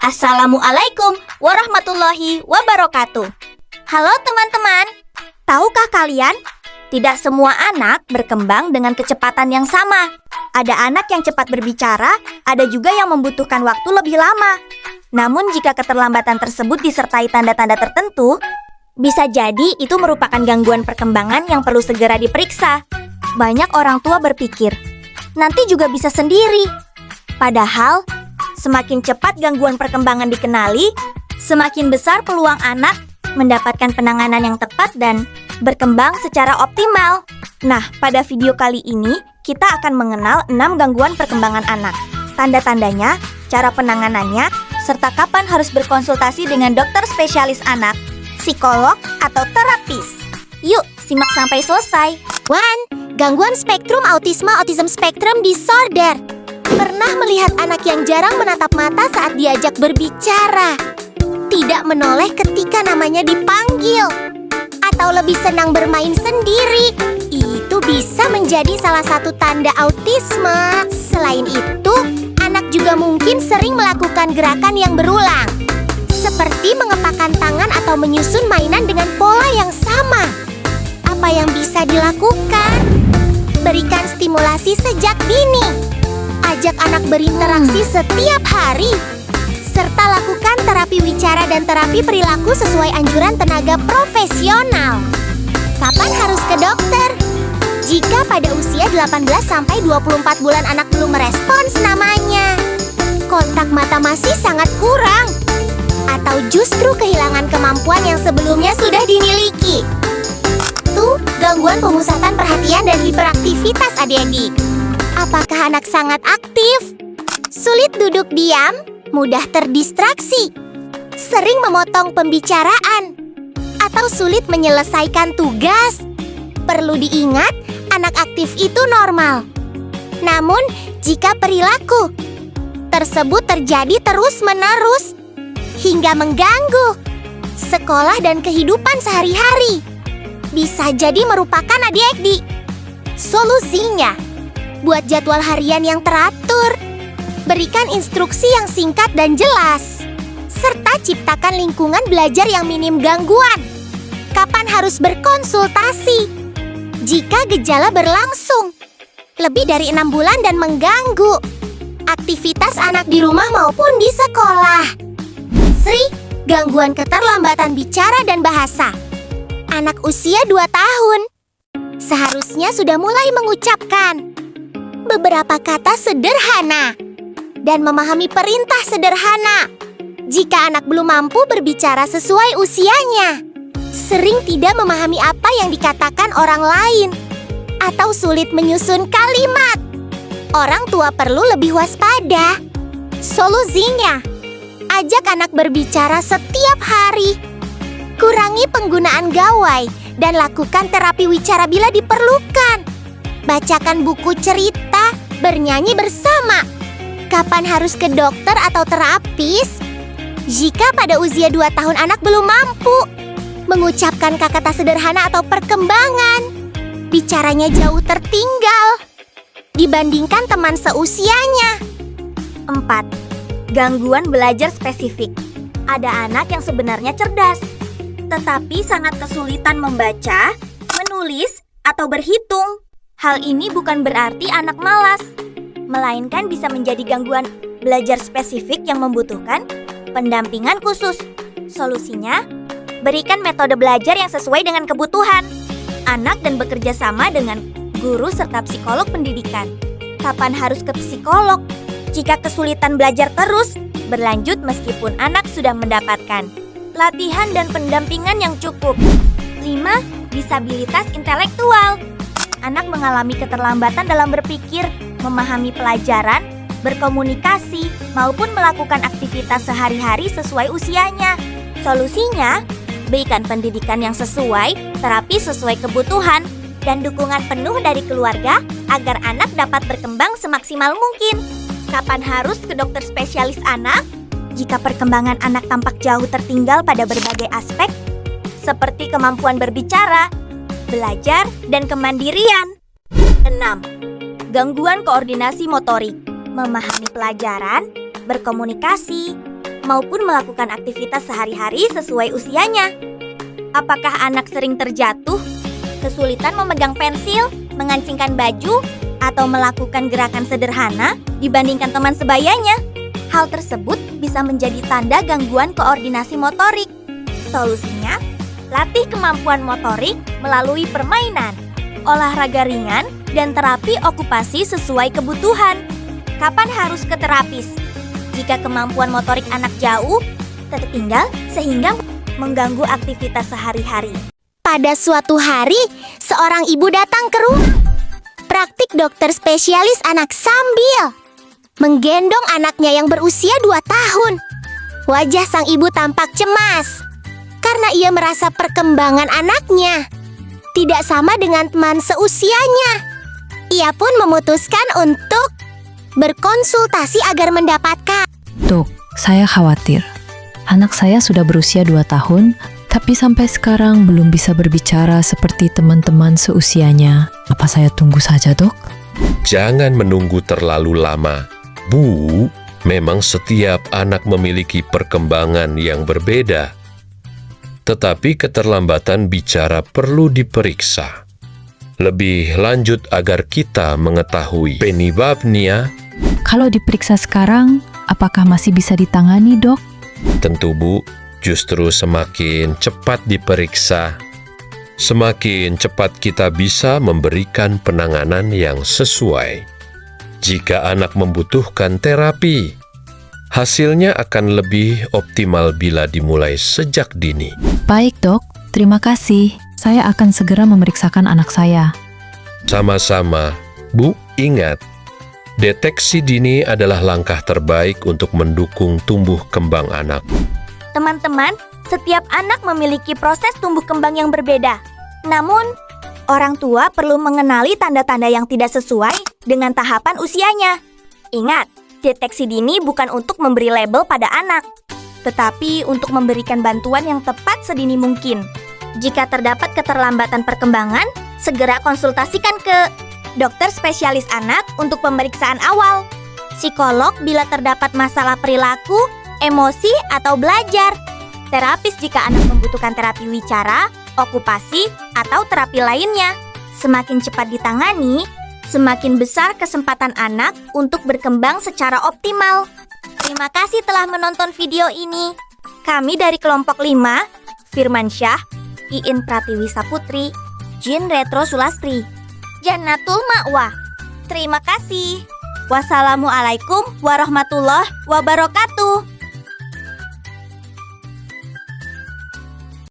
Assalamualaikum warahmatullahi wabarakatuh. Halo teman-teman, tahukah kalian? Tidak semua anak berkembang dengan kecepatan yang sama. Ada anak yang cepat berbicara, ada juga yang membutuhkan waktu lebih lama. Namun jika keterlambatan tersebut disertai tanda-tanda tertentu, bisa jadi itu merupakan gangguan perkembangan yang perlu segera diperiksa. Banyak orang tua berpikir, nanti juga bisa sendiri. Padahal, semakin cepat gangguan perkembangan dikenali, semakin besar peluang anak mendapatkan penanganan yang tepat dan berkembang secara optimal. Nah, pada video kali ini, kita akan mengenal 6 gangguan perkembangan anak. Tanda-tandanya, cara penanganannya, serta kapan harus berkonsultasi dengan dokter spesialis anak, psikolog, atau terapis. Yuk, simak sampai selesai. 1. Gangguan spektrum autism spectrum disorder. Pernah melihat anak yang jarang menatap mata saat diajak berbicara, tidak menoleh ketika namanya dipanggil, atau lebih senang bermain sendiri. Itu bisa menjadi salah satu tanda autisme. Selain itu, anak juga mungkin sering melakukan gerakan yang berulang, seperti mengepakkan tangan atau menyusun mainan dengan pola yang sama. Apa yang bisa dilakukan? Berikan stimulasi sejak dini. Ajak anak berinteraksi setiap hari, serta lakukan terapi wicara dan terapi perilaku sesuai anjuran tenaga profesional. Kapan harus ke dokter? Jika pada usia 18-24 bulan anak belum merespons namanya, kontak mata masih sangat kurang, atau justru kehilangan kemampuan yang sebelumnya sudah dimiliki. Tuh, gangguan pemusatan perhatian dan hiperaktivitas adik-adik. Apakah anak sangat aktif? Sulit duduk diam? Mudah terdistraksi? Sering memotong pembicaraan? Atau sulit menyelesaikan tugas? Perlu diingat, anak aktif itu normal. Namun, jika perilaku tersebut terjadi terus-menerus hingga mengganggu sekolah dan kehidupan sehari-hari, bisa jadi merupakan adik-adik. Solusinya, buat jadwal harian yang teratur, berikan instruksi yang singkat dan jelas, serta ciptakan lingkungan belajar yang minim gangguan. Kapan harus berkonsultasi? Jika gejala berlangsung lebih dari 6 bulan dan mengganggu aktivitas anak di rumah maupun di sekolah. Sri, gangguan keterlambatan bicara dan bahasa. Anak usia 2 tahun seharusnya sudah mulai mengucapkan beberapa kata sederhana dan memahami perintah sederhana. Jika anak belum mampu berbicara sesuai usianya, sering tidak memahami apa yang dikatakan orang lain, atau sulit menyusun kalimat, orang tua perlu lebih waspada. Solusinya, ajak anak berbicara setiap hari. Kurangi penggunaan gawai dan lakukan terapi wicara bila diperlukan. Bacakan buku cerita, bernyanyi bersama. Kapan harus ke dokter atau terapis? Jika pada usia 2 tahun anak belum mampu mengucapkan kata-kata sederhana atau perkembangan, bicaranya jauh tertinggal dibandingkan teman seusianya. 4. Gangguan belajar spesifik. Ada anak yang sebenarnya cerdas, tetapi sangat kesulitan membaca, menulis, atau berhitung. Hal ini bukan berarti anak malas, melainkan bisa menjadi gangguan belajar spesifik yang membutuhkan pendampingan khusus. Solusinya, berikan metode belajar yang sesuai dengan kebutuhan anak dan bekerja sama dengan guru serta psikolog pendidikan. Kapan harus ke psikolog? Jika kesulitan belajar terus berlanjut meskipun anak sudah mendapatkan latihan dan pendampingan yang cukup. 5. Disabilitas intelektual. Anak mengalami keterlambatan dalam berpikir, memahami pelajaran, berkomunikasi, maupun melakukan aktivitas sehari-hari sesuai usianya. Solusinya, berikan pendidikan yang sesuai, terapi sesuai kebutuhan, dan dukungan penuh dari keluarga agar anak dapat berkembang semaksimal mungkin. Kapan harus ke dokter spesialis anak? Jika perkembangan anak tampak jauh tertinggal pada berbagai aspek, seperti kemampuan berbicara, belajar, dan kemandirian. 6. Gangguan koordinasi motorik. Memahami pelajaran, berkomunikasi, maupun melakukan aktivitas sehari-hari sesuai usianya. Apakah anak sering terjatuh, kesulitan memegang pensil, mengancingkan baju, atau melakukan gerakan sederhana dibandingkan teman sebayanya? Hal tersebut bisa menjadi tanda gangguan koordinasi motorik. Solusinya, latih kemampuan motorik melalui permainan, olahraga ringan, dan terapi okupasi sesuai kebutuhan. Kapan harus ke terapis? Jika kemampuan motorik anak jauh, tertinggal sehingga mengganggu aktivitas sehari-hari. Pada suatu hari, seorang ibu datang ke rumah praktik dokter spesialis anak sambil menggendong anaknya yang berusia 2 tahun. Wajah sang ibu tampak cemas karena ia merasa perkembangan anaknya tidak sama dengan teman seusianya. Ia pun memutuskan untuk berkonsultasi agar mendapatkan. Dok, saya khawatir. Anak saya sudah berusia 2 tahun, tapi sampai sekarang belum bisa berbicara seperti teman-teman seusianya. Apa saya tunggu saja, Dok? Jangan menunggu terlalu lama. Bu, memang setiap anak memiliki perkembangan yang berbeda. Tetapi keterlambatan bicara perlu diperiksa lebih lanjut agar kita mengetahui penyebabnya. Kalau diperiksa sekarang, apakah masih bisa ditangani, Dok? Tentu, Bu, justru semakin cepat diperiksa, semakin cepat kita bisa memberikan penanganan yang sesuai. Jika anak membutuhkan terapi, hasilnya akan lebih optimal bila dimulai sejak dini. Baik, Dok. Terima kasih. Saya akan segera memeriksakan anak saya. Sama-sama, Bu. Ingat, deteksi dini adalah langkah terbaik untuk mendukung tumbuh kembang anak. Teman-teman, setiap anak memiliki proses tumbuh kembang yang berbeda. Namun, orang tua perlu mengenali tanda-tanda yang tidak sesuai dengan tahapan usianya. Ingat, deteksi dini bukan untuk memberi label pada anak, tetapi untuk memberikan bantuan yang tepat sedini mungkin. Jika terdapat keterlambatan perkembangan, segera konsultasikan ke dokter spesialis anak untuk pemeriksaan awal, psikolog bila terdapat masalah perilaku, emosi, atau belajar, terapis jika anak membutuhkan terapi wicara, okupasi, atau terapi lainnya. Semakin cepat ditangani, semakin besar kesempatan anak untuk berkembang secara optimal. Terima kasih telah menonton video ini. Kami dari kelompok 5, Firman Syah, Iin Pratiwi Saputri, Jin Retro Sulastri, Jannatul Ma'wa. Terima kasih. Wassalamualaikum warahmatullahi wabarakatuh.